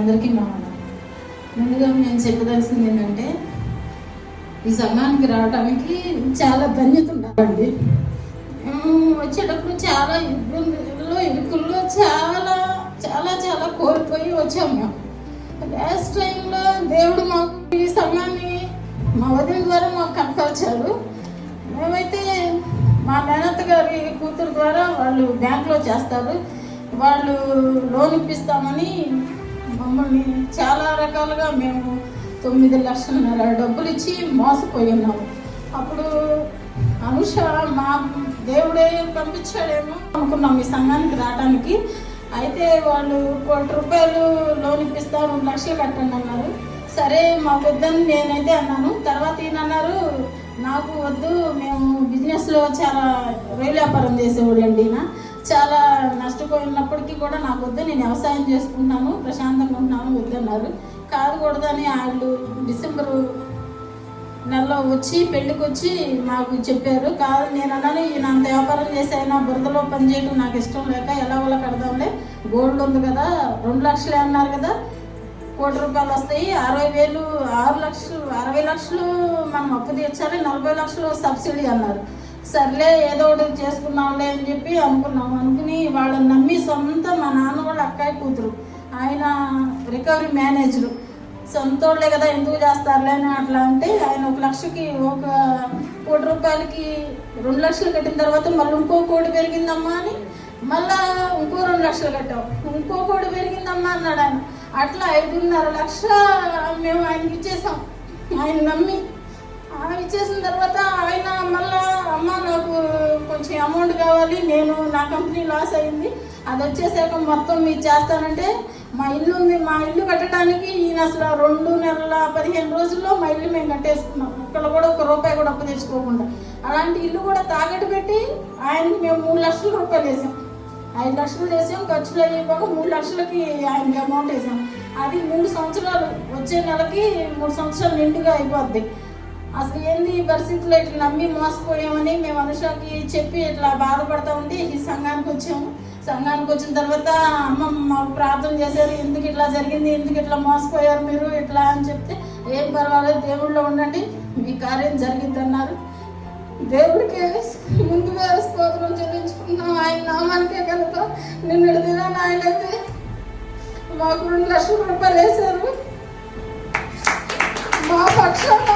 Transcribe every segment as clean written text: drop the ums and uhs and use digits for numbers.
అందరికీ బాగున్నాను. ముందుగా నేను చెప్పదలసింది ఏంటంటే, ఈ సంఘానికి రావడానికి చాలా ధన్యత ఉండాలండి. వచ్చేటప్పుడు చాలా ఇరుకుల్లో చాలా చాలా చాలా కోల్పోయి వచ్చాము మేము. లాస్ట్ టైంలో దేవుడు మాకు ఈ సంఘాన్ని మా వదిన ద్వారా మాకు కనపరిచాడు. మేమైతే మా మేనత్త గారి కూతురు ద్వారా వాళ్ళు బ్యాంకులో చేస్తారు, వాళ్ళు లోన్ ఇప్పిస్తామని మమ్మల్ని చాలా రకాలుగా మేము 9 లక్షల డబ్బులు ఇచ్చి మోసపోయి ఉన్నాము. అప్పుడు అనుష మా దేవుడే పంపించాడేమో అనుకున్నాం ఈ సంఘానికి రావడానికి. అయితే వాళ్ళు ₹1,00,000 లోన్ ఇప్పిస్తాం, 2 లక్షలు కట్టండి అన్నారు. సరే మాకు వద్దని నేనైతే అన్నాను. తర్వాత ఈయన అన్నారు, నాకు వద్దు, మేము బిజినెస్లో చాలా రైలు వ్యాపారం చేసేవాళ్ళండి, ఈయన చాలా నష్టపోయినప్పటికీ కూడా నాకు వద్దు, నేను వ్యవసాయం చేసుకుంటున్నాను, ప్రశాంతంగా ఉంటున్నాను, వద్దన్నారు. కాదుకూడదని వాళ్ళు డిసెంబరు నెలలో వచ్చి పెళ్ళికి వచ్చి మాకు చెప్పారు. కాదు నేను అన్నాను, ఈయన అంత వ్యాపారం చేసి అయినా బురదలో పనిచేయడం నాకు ఇష్టం లేక ఎలాగోలా కడదాంలే, గోల్డ్ ఉంది కదా, 2 లక్షలే అన్నారు కదా, ₹1,00,000 వస్తాయి, 60 లక్షలు మనం అప్పు తీర్చాలి, 40 లక్షలు సబ్సిడీ అన్నారు. సర్లే ఏదో ఒకటి చేసుకున్నాంలే అని చెప్పి అనుకున్నాం. అనుకుని వాళ్ళని నమ్మి సొంత మా నాన్న వాళ్ళ అక్కాయి కూతురు, ఆయన రికవరీ మేనేజరు, సొంతోళ్ళే కదా ఎందుకు చేస్తారులే అని అట్లా అంటే, ఆయన 1 లక్షకి ₹1,00,000కి 2 లక్షలు కట్టిన తర్వాత మళ్ళీ ఇంకో కోటి పెరిగిందమ్మా అని మళ్ళా ఇంకో 2 లక్షలు కట్టాం, ఇంకో కోటి పెరిగిందమ్మా అన్నాడు ఆయన. అట్లా 5.5 లక్ష మేము ఆయనకి ఇచ్చేసాం. ఆయన నమ్మి ఇచ్చేసిన తర్వాత ఆయన మళ్ళా, అమ్మ నాకు కొంచెం అమౌంట్ కావాలి, నేను నా కంపెనీ లాస్ అయింది, అది వచ్చేసాక మొత్తం మీరు చేస్తానంటే, మా ఇల్లు ఉంది, మా ఇల్లు కట్టడానికి ఈయన అసలు 2 నెలల 15 రోజుల్లో మా ఇల్లు మేము కట్టేసుకున్నాం, ఇక్కడ కూడా ₹1 కూడా అప్పు తెచ్చుకోకుండా. అలాంటి ఇల్లు కూడా తాకట్టు పెట్టి ఆయనకి మేము ₹3 లక్షలు వేసాం. 5 లక్షలు చేసాం, ఖర్చులు అయిపోక 3 లక్షలకి ఆయనకి అమౌంట్ వేసాం. అది 3 సంవత్సరాలు, వచ్చే నెలకి 3 సంవత్సరాలు నిండుగా అయిపోద్ది. అసలు ఏంది ఈ పరిస్థితుల్లో ఇట్లా నమ్మి మోసపోయామని మేము అనుషకి చెప్పి ఇట్లా బాధపడతా ఉంటే ఈ సంఘానికి వచ్చాము. సంఘానికి వచ్చిన తర్వాత అమ్మ మాకు ప్రార్థన చేశారు, ఎందుకు ఇట్లా జరిగింది, ఎందుకు ఇట్లా మోసపోయారు మీరు ఇట్లా అని చెప్తే, ఏం పర్వాలేదు దేవుళ్ళో ఉండండి, మీ కార్యం జరిగింది అన్నారు. దేవుడికి ముందుగా స్తోత్రం చెల్లించుకున్నాం. ఆయన నామానికే కనుక నిన్నటి దినాన్ని ఆయనైతే మాకు ₹2 లక్షలు వేశారు. మా పక్షాన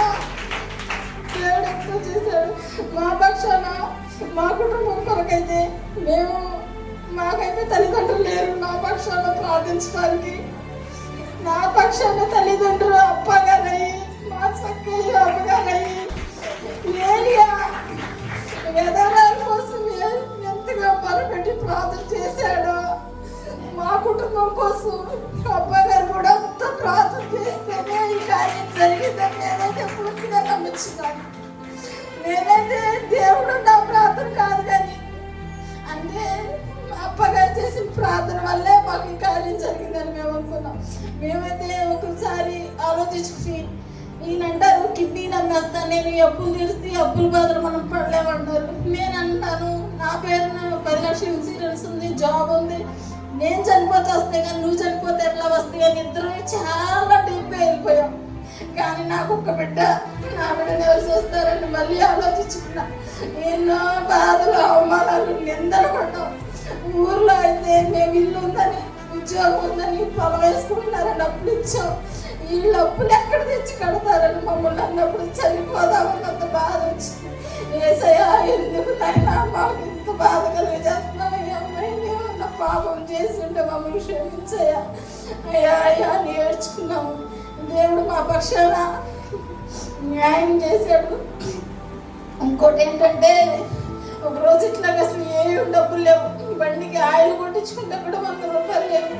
దేవుడు ఎక్కువ చేశాడు. మా పక్షాన మా కుటుంబం కొరకైతే మాకైతే తల్లిదండ్రులు లేరు నా పక్షాన ప్రార్థించడానికి. నా పక్షాన తల్లిదండ్రులు అప్పగానయ్యి, మా చక్కయ్య అప్పగానయ్యి, ఏరియా వేదనాల కోసం ఎంతగా మొరపెట్టి ప్రార్థన చేశాడో, మా కుటుంబం కోసం అప్పగారు కూడా అంత ప్రార్థన చేస్తేనే ఈ కార్యం జరిగిందని నేనైతే పూర్తిగా నమ్మించున్నాను. నేనైతే దేవుడు నా ప్రార్థన కాదు కానీ, అంటే అప్పగారు చేసిన ప్రార్థన వల్లే మాకు ఈ కార్యం జరిగిందని మేము అనుకున్నాం. మేమైతే ఒకసారి ఆలోచించి, ఈయనంటారు కిడ్నీ నమ్మేస్తాను, నేను ఈ అప్పులు తీరిస్తే అప్పుల బాధలు మనం పడలేమన్నారు. నేను అంటాను, నా పేరున 10 లక్షల ఇన్సూరెన్స్ ఉంది, జాబ్ ఉంది, నేను చనిపోతే వస్తాయి కానీ నువ్వు చనిపోతే ఎట్లా వస్తాయి అని ఇద్దరు చాలా డీప్గా వెళ్ళిపోయాం. కానీ నాకు ఒక్క బిడ్డ, నా బిడ్డను ఎవరు చూస్తారని మళ్ళీ ఆలోచించుకున్నా. ఎన్నో బాధలు, అవమానాలు, నిందలు పడ్డాం. ఊర్లో అయితే మేము ఇల్లు ఉందని, ఉద్యోగం ఉందని, పొలం వేసుకుంటున్నారని అప్పులు ఇచ్చాం. వీళ్ళు అప్పులు ఎక్కడ తెచ్చి కడతారని మమ్మల్ని అన్నప్పుడు చనిపోదామన్నంత బాధ వచ్చింది. ఏసయ్యా ఎందుకు నాయనా మాకు ఇంత బాధ కలిగజేస్తున్నావు, ఈ అమ్మాయి ఏమన్నా పాపం చేసి ఉంటే మమ్మల్ని క్షమించయ్యా అయ్యా అని ఏడ్చుకున్నాము. దేవుడు మా పక్షాన న్యాయం చేశాడు. ఇంకోటి ఏంటంటే, ఒకరోజు ఇట్లాగ అసలు ఏం డబ్బులు లేవు, బండికి ఆయిల్ కొట్టించుకుంటే కూడా ₹100 లేవు,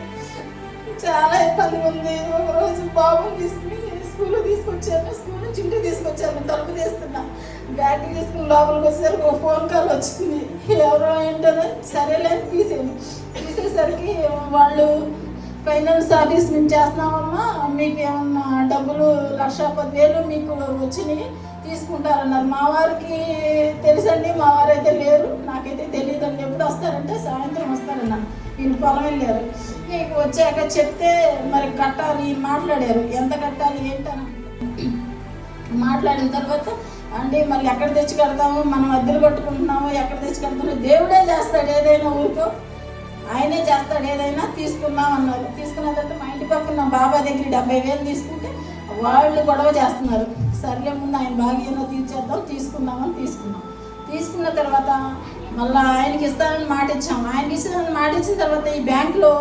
చాలా ఇబ్బంది ఉంది. ఒకరోజు బాబుని తీసుకుని స్కూల్ తీసుకొచ్చాను, స్కూల్ నుంచి ఇంటికి తీసుకొచ్చాను, తలుపు తీస్తున్నా, బ్యాగ్ తీసుకుని లోపలికి వచ్చేసరికి ఒక ఫోన్ కాల్ వచ్చింది. ఎవరో ఏంటనే సరేలే తీసేసరికి వాళ్ళు ఫైనాన్స్ ఆఫీస్ నుంచి చేస్తున్నామమ్మా, మీకు ఏమన్నా డబ్బులు 1,10,000 మీకు వచ్చినాయి తీసుకుంటారన్నారు. మా వారికి తెలుసండి, మా వారైతే లేరు, నాకైతే తెలియదు అని చెప్పి వస్తారంటే సాయంత్రం వస్తారన్నాను. వీళ్ళు పొలం వెళ్ళారు. నీకు వచ్చాక చెప్తే మరి కట్టాలి మాట్లాడారు, ఎంత కట్టాలి ఏంటని మాట్లాడిన తర్వాత అంటే మళ్ళీ ఎక్కడ తెచ్చి కడతాము, మనం అద్దెలు కట్టుకుంటున్నాము, ఎక్కడ తెచ్చి కడతాము, దేవుడే చేస్తాడు ఏదైనా, ఊరికో ఆయనే చేస్తాడు ఏదైనా, తీసుకున్నాం అన్నారు. తీసుకున్న తర్వాత మా ఇంటి పక్కన బాబా దగ్గర 70,000 తీసుకుంటే వాళ్ళు గొడవ చేస్తున్నారు. సర్లే ముందు ఆయన బాగా తీర్చేద్దాం, తీసుకున్న తర్వాత మళ్ళీ ఆయనకి ఇస్తానని మాట ఇచ్చాం. ఆయనకి ఇస్తానని మాట ఇచ్చిన తర్వాత ఈ బ్యాంకులో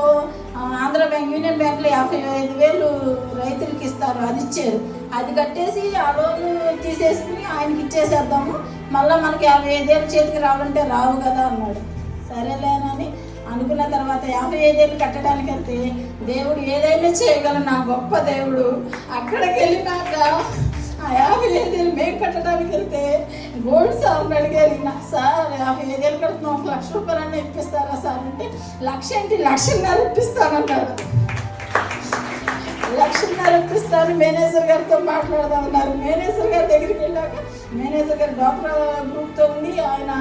ఆంధ్ర బ్యాంక్, యూనియన్ బ్యాంకులో 55,000 రైతులకి ఇస్తారు, అది ఇచ్చారు. అది కట్టేసి ఆ లోన్ తీసేసుకుని ఆయనకి ఇచ్చేసేద్దాము, మళ్ళీ మనకి 55,000 చేతికి రావాలంటే రావు కదా అన్నాడు. సరేలేనని అనుకున్న తర్వాత 55,000 కట్టడానికి వెళ్తే దేవుడు ఏదైనా చేయగలరు, నా గొప్ప దేవుడు. అక్కడికి వెళ్ళినాక ఆ 55,000 మేము కట్టడానికి వెళ్తే గోల్డ్ సార్ని అడిగారు, సార్ 55,000 కడుతున్నాం, 1,00,000 రూపాయలన్నా ఇప్పిస్తారా సార్ అంటే, 1,00,000 ఏంటి 1,50,000 ఇప్పిస్తానన్నారు. 1,50,000 ఇప్పిస్తాను, మేనేజర్ గారితో మాట్లాడదామన్నారు. మేనేజర్ గారి దగ్గరికి వెళ్ళాక మేనేజర్ గారు డాక్టర్ గ్రూప్తో ఉంది, ఆయన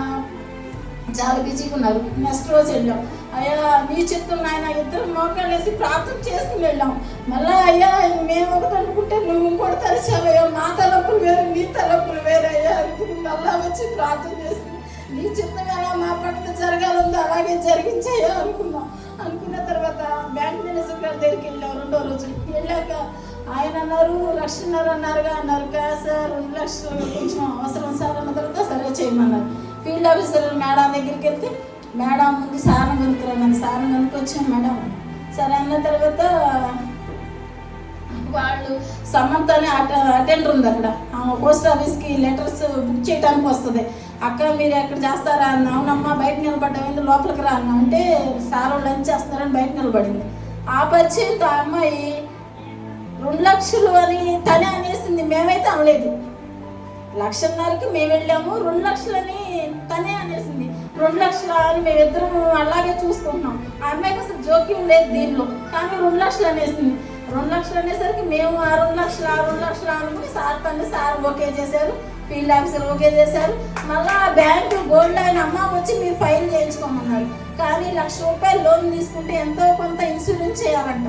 చాలా బిజీగా ఉన్నారు. నెక్స్ట్ రోజు వెళ్ళాం. అయ్యా మీ చిత్తం నాయన, ఇద్దరు మోకాళ్ళు వేసి ప్రార్థన చేసుకుని వెళ్ళాం. మళ్ళీ అయ్యా మేము ఒకటి అనుకుంటే నువ్వు ఇంకోటి తలిచావయ్యా, మా తలపులు వేరు నీ తలపులు వేరయ్యా అనుకుని మళ్ళా వచ్చి ప్రార్థన చేసుకుని నీ చిత్తం ఎలా మా పట్ల జరగాలందో అలాగే జరిగించాయా అనుకున్న తర్వాత బ్యాంక్ మేనేజర్ గారి దగ్గరికి వెళ్ళాం. 2వ రోజు వెళ్ళాక ఆయన అన్నారు 1,00,000 అన్నారుగా అన్నారు. సార్ 2,00,000 కొంచెం అవసరం సార్ అన్న తర్వాత సరే చేయమన్నారు. ఫీల్డ్ ఆఫీసర్ మేడం దగ్గరికి వెళ్తే మేడం ముందు సారం కనుక్కున్నాను, సారం కనుక్కొచ్చాం మేడం. సరే అన్న తర్వాత వాళ్ళు సమంత అనే అటెండర్ ఉంది అక్కడ, పోస్ట్ ఆఫీస్కి లెటర్స్ బుక్ చేయడానికి వస్తుంది. అక్క మీరు ఎక్కడ చేస్తారా అన్న. అవునమ్మా బయట నిలబడ్డా, లోపలికి రా అన్న అంటే సార్ లంచ్ చేస్తారని బయట నిలబడింది. ఆ పరిచయంతో ఆ అమ్మాయి 2,00,000 అని తనే అనేసింది, మేమైతే అనలేదు. 1,50,000కి మేము వెళ్ళాము, 2,00,000 అని తనే అనేసింది. 2,00,000 అని మేమిద్దరం అలాగే చూసుకుంటున్నాం. ఆ అమ్మాయికి అసలు జోక్యం లేదు దీనిలో, కానీ 2,00,000 అనేసింది. 2,00,000 అనేసరికి మేము ఆ 2,00,000 అనుకుని సార్ ఓకే చేశారు, ఫీల్డ్ ఆఫీసర్ ఓకే చేశారు. మళ్ళీ ఆ బ్యాంకు గోల్డ్ ఆయన అమ్మ వచ్చి మీరు ఫైల్ చేయించుకోమన్నారు. కానీ 1,00,000 రూపాయలు లోన్ తీసుకుంటే ఎంతో కొంత ఇన్సూరెన్స్ చేయాలంట.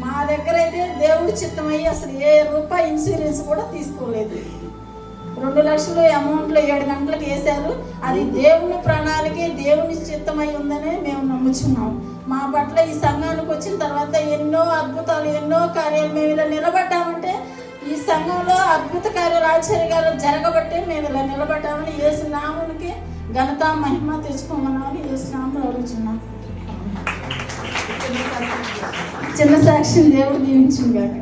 మా దగ్గర అయితే దేవుడి చిత్తమయ్యి అసలు ఏ రూపాయి ఇన్సూరెన్స్ కూడా తీసుకోలేదు. 2,00,000 అమౌంట్లో 7 గంటలకు వేశారు. అది దేవుని ప్రణాళికే, దేవుని చిత్తమై ఉందనే మేము నమ్ముచున్నాం. మా పట్ల ఈ సంఘానికి వచ్చిన తర్వాత ఎన్నో అద్భుతాలు, ఎన్నో కార్యాలు మేము ఇలా నిలబడ్డామంటే ఈ సంఘంలో అద్భుత కార్యాలు, ఆశ్చర్యకార్యాలు జరగబట్టే మేము ఇలా నిలబడ్డామని యేసు నామమునికి ఘనత మహిమ తెచ్చుకోమని యేసు నామములో అడుగుతున్నాం. చిన్న సాక్షిని దేవుడు దీవించుగాక.